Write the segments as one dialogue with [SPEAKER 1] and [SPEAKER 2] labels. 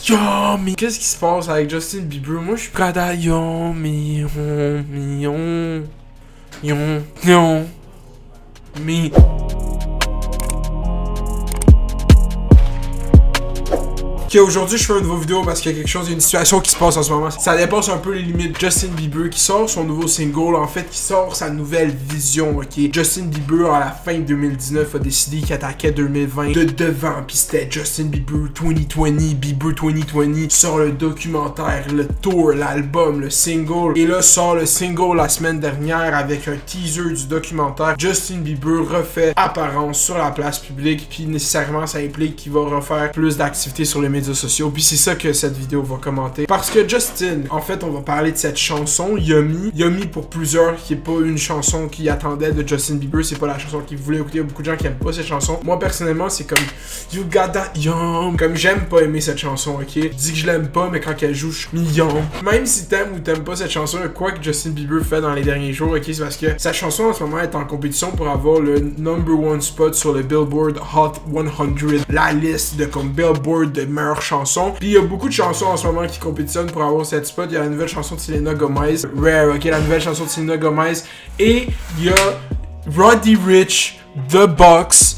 [SPEAKER 1] Yomi. Qu'est-ce qui se passe avec Justin Bieber? Moi, je suis Yomi. Ok, aujourd'hui je fais une nouvelle vidéo parce qu'il y a quelque chose, il y a une situation qui se passe en ce moment. Ça dépasse un peu les limites. Justin Bieber qui sort son nouveau single, en fait, qui sort sa nouvelle vision, ok. Justin Bieber, à la fin de 2019, a décidé qu'il attaquait 2020 de devant. Puis c'était Justin Bieber 2020, Bieber 2020, sort le documentaire, le tour, l'album, le single. Et là, sort le single la semaine dernière avec un teaser du documentaire. Justin Bieber refait apparence sur la place publique, puis nécessairement ça implique qu'il va refaire plus d'activités sur les médias sociaux, puis c'est ça que cette vidéo va commenter. Parce que Justin, en fait, on va parler de cette chanson, Yomi. Yomi, pour plusieurs, qui est pas une chanson qu'ils attendaient de Justin Bieber, c'est pas la chanson qu'ils voulaient écouter. Il y a beaucoup de gens qui aiment pas cette chanson. Moi, personnellement, c'est comme You got that yum. Comme j'aime pas aimer cette chanson, ok? Je dis que je l'aime pas, mais quand elle joue, je suis yum. Même si t'aimes ou t'aimes pas cette chanson, quoi que Justin Bieber fait dans les derniers jours, ok? C'est parce que sa chanson en ce moment est en compétition pour avoir le #1 spot sur le Billboard Hot 100, la liste de comme Billboard de meilleures chansons. Puis il y a beaucoup de chansons en ce moment qui compétitionnent pour avoir cette spot. Il y a la nouvelle chanson de Selena Gomez, Rare, ok, la nouvelle chanson de Selena Gomez. Et il y a Roddy Ricch, The Box.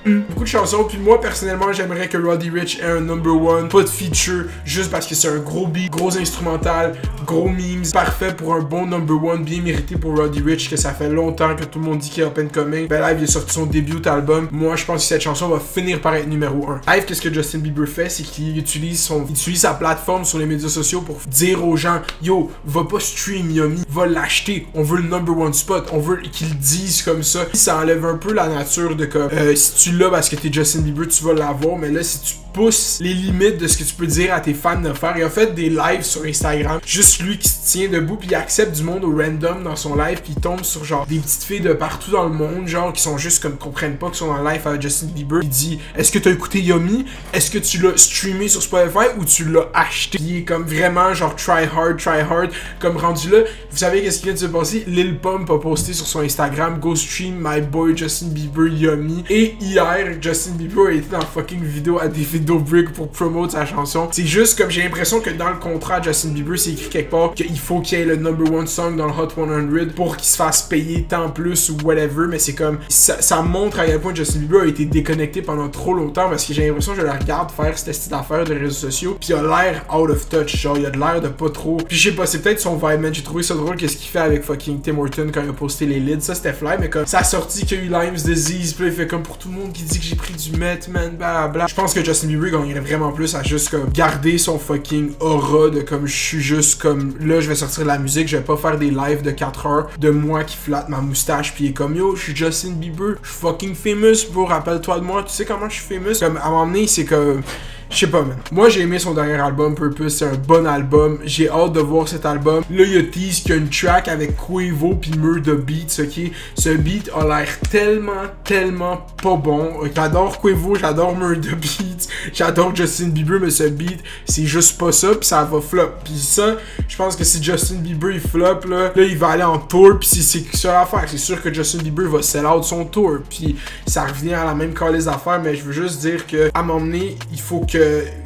[SPEAKER 1] Beaucoup de chansons, puis moi personnellement j'aimerais que Roddy Ricch ait un #1, pas de feature, juste parce que c'est un gros beat, gros instrumental, gros memes, parfait pour un bon #1, bien mérité pour Roddy Ricch, que ça fait longtemps que tout le monde dit qu'il est up and coming. Ben live, il a sorti son debut album, moi je pense que cette chanson va finir par être #1. Live, qu'est-ce que Justin Bieber fait, c'est qu'il utilise sa plateforme sur les médias sociaux pour dire aux gens, yo, va pas stream Yomi, va l'acheter, on veut le #1 spot, on veut qu'ils disent comme ça. Ça enlève un peu la nature de comme, si tu l'as parce que t'es Justin Bieber, tu vas l'avoir, mais là, si tu pousses les limites de ce que tu peux dire à tes fans de faire, il a fait des lives sur Instagram, juste lui qui se tient debout, puis il accepte du monde au random dans son live, puis il tombe sur genre des petites filles de partout dans le monde, genre qui sont juste comme comprennent pas qu'ils sont en live avec Justin Bieber. Il dit, est-ce que t'as écouté Yomi? Est-ce que tu l'as streamé sur Spotify ou tu l'as acheté? Il est comme vraiment genre try hard, comme rendu là. Vous savez qu'est-ce qui vient de se passer? Lil Pump a posté sur son Instagram, go stream my boy Justin Bieber Yomi. Et hier, Justin Bieber a été dans la fucking vidéo à David Dobrik pour promouvoir sa chanson. C'est juste comme j'ai l'impression que dans le contrat de Justin Bieber, c'est écrit quelque part qu'il faut qu'il y ait le #1 song dans le Hot 100 pour qu'il se fasse payer tant plus ou whatever. Mais c'est comme ça montre à quel point Justin Bieber a été déconnecté pendant trop longtemps parce que j'ai l'impression que je le regarde faire cette petite affaire de réseaux sociaux. Puis il a l'air out of touch, genre il a de l'air de pas trop. Puis je sais pas, c'est peut-être son vibe, man. J'ai trouvé ça drôle qu'est-ce qu'il fait avec fucking Tim Horton quand il a posté les leads. Ça c'était fly, mais comme ça a sorti qu'il y a eu Lyme's disease, puis il fait comme pour tout le monde qui dit que j'ai pris du meth, man, blablabla. Je pense que Justin Bieber gagnerait vraiment plus à juste comme garder son fucking aura de comme je suis juste comme là je vais sortir de la musique, je vais pas faire des lives de 4 heures de moi qui flatte ma moustache puis il est comme yo, je suis Justin Bieber, je suis fucking famous bro, rappelle-toi de moi, tu sais comment je suis famous. Comme à m'emmener, c'est comme je sais pas, man. Moi, j'ai aimé son dernier album, Purpose. C'est un bon album. J'ai hâte de voir cet album. Là, il y a tease qu'il y a une track avec Quavo pis Murda Beats, ok? Ce beat a l'air tellement pas bon. J'adore Quavo, j'adore Murda Beats, j'adore Justin Bieber, mais ce beat, c'est juste pas ça, pis ça va flop. Pis ça, je pense que si Justin Bieber, il flop, là il va aller en tour, pis c'est ça l'affaire. C'est sûr que Justin Bieber va sell out son tour, pis ça revient à la même calice d'affaires, mais je veux juste dire que, à m'emmener, il faut que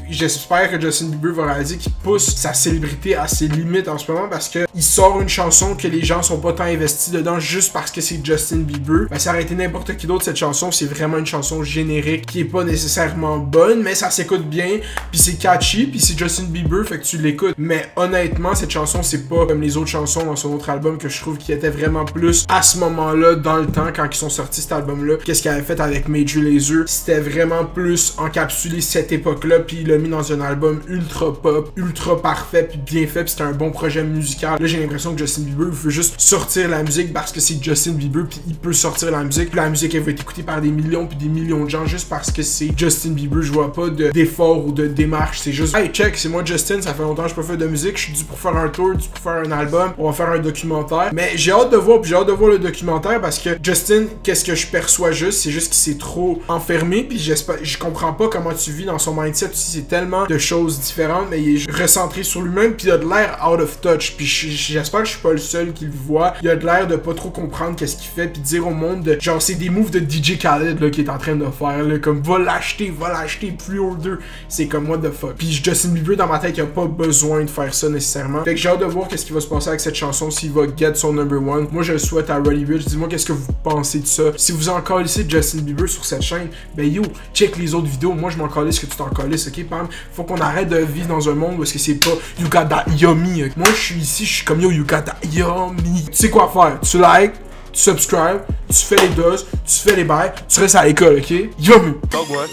[SPEAKER 1] j'espère que Justin Bieber va réaliser qu'il pousse sa célébrité à ses limites en ce moment parce que il sort une chanson que les gens sont pas tant investis dedans juste parce que c'est Justin Bieber. Ben, ça aurait été n'importe qui d'autre cette chanson, c'est vraiment une chanson générique qui est pas nécessairement bonne, mais ça s'écoute bien, puis c'est catchy, puis c'est Justin Bieber, fait que tu l'écoutes. Mais honnêtement, cette chanson, c'est pas comme les autres chansons dans son autre album que je trouve qui était vraiment plus à ce moment-là, dans le temps, quand ils sont sortis cet album-là. Qu'est-ce qu'il avait fait avec Major Lazer? C'était vraiment plus encapsulé cette époque-là, puis il l'a mis dans un album ultra pop, ultra parfait, puis bien fait, puis c'était un bon projet musical. Là, j'ai l'impression que Justin Bieber veut juste sortir la musique parce que c'est Justin Bieber, puis il peut sortir la musique, puis la musique, elle va être écoutée par des millions puis des millions de gens juste parce que c'est Justin Bieber. Je vois pas d'effort ou de démarche, c'est juste hey, check, c'est moi Justin, ça fait longtemps que je peux faire de musique, je suis dû pour faire un tour, dû pour faire un album, on va faire un documentaire. Mais j'ai hâte de voir, puis j'ai hâte de voir le documentaire parce que Justin, qu'est-ce que je perçois juste, c'est juste qu'il s'est trop enfermé, puis je comprends pas comment tu vis dans son mindset aussi. c'est tellement de choses différentes, mais il est recentré sur lui-même, puis il a de l'air out of touch. Puis j'espère que je suis pas le seul qui le voit. Il a de l'air de pas trop comprendre qu'est-ce qu'il fait, puis dire au monde de genre c'est des moves de DJ Khaled là qu'il est en train de faire là, comme va l'acheter, pre-order. C'est comme what the fuck. Puis Justin Bieber dans ma tête, il a pas besoin de faire ça nécessairement. Fait que j'ai hâte de voir qu'est-ce qui va se passer avec cette chanson, s'il va get son number one. Moi je le souhaite à Roddy Ricch. Dis-moi qu'est-ce que vous pensez de ça. Si vous en calissez de Justin Bieber sur cette chaîne, ben yo, check les autres vidéos. Moi je m'en calisse que tu t'en calisses, ok Pam? Faut qu'on arrête de vivre dans un monde où est-ce que c'est pas you got that yummy. Moi je suis ici, je suis comme yo, you got that yummy. Tu sais quoi faire? Tu like, tu subscribe, tu fais les doses, tu fais les bails, tu restes à l'école, ok? Yummy!
[SPEAKER 2] Dog one.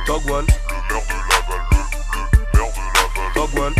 [SPEAKER 2] Dog one. Dog one.